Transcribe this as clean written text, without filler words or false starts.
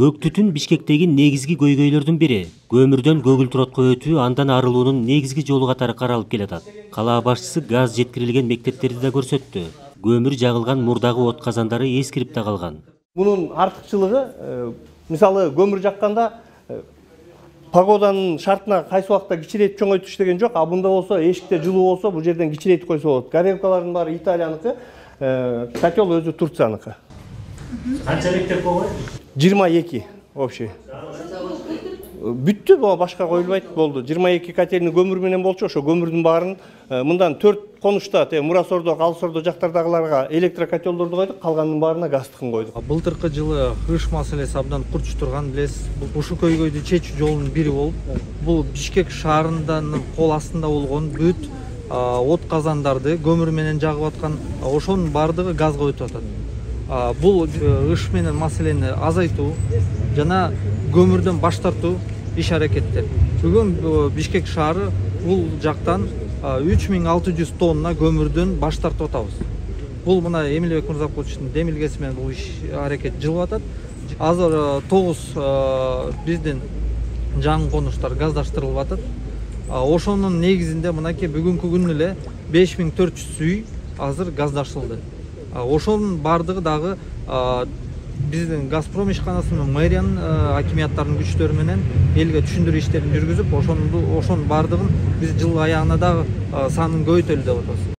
Көк түтүн Бишкектеги негизги көйгөйлөрдүн бири. Көмүрдөн көгүлтүр отко өтүү андан арылуунун негизги жолу катары каралып келатат. Кала башчысы газ жеткирилген мектептерди да көрсөттү. Көмүр жагылган мурдагы от казандары эскирип да калган. Мунун артыкчылыгы, мисалы көмүр жакканда погоданын шартына кайсы убакта кичирейтип чоңойтуш деген жок. А мында болсо эшикте жылуу болсо бул жерден кичирейтип койсо болот. Горелкалардын баары Италияныкы, котел өзү Турцияныкы. Канча мектеп болгон? 22 общий. Бүттү, башка коюлбайт болду. 22 котельный көмүр менен болчу, ошо көмүрдүн баарын мындан 4 конушта, Мурасордо, Алсордо жактардагыларга электрокотелдорду койдук, калганынын баарына газдыкын койдук. Былтыркы жылы кыш маселеси абдан курч турган, билесиз. Ушул көйгөйдү чечүү жолунун бири болуп, бул Бишкек шаарынын кол астында болгон бүт от казандарды көмүр менен жагып аткан, ошонун баардыгы газга өтүп атат. Бул ыш менен маселени азайтуу жана көмүрдөн баш тартуу иш аракеттер. Бүгүн Бишкек шаары бул жактан 3600 тонна көмүрдөн баш тартып атабыз. Бул мына Эмилбек Мырзакуловичтин демилгеси менен бул иш аракет жылып атат. Азыр 9 биздин жаңы конуштар газдаштырылып атат. Ошонун негизинде мынакей бүгүнкү күнү эле 5400 үй азыр газдашылды. Ошонун бардыгы дагы биздин Газпром ишканасынын, мэриянын, акимияттардын күчтөрү менен элге түшүндүрүү иштерин жүргүзүп, ошонун бардыгын биз жыл аягына дагы санын көбөйтөлү деп атабыз.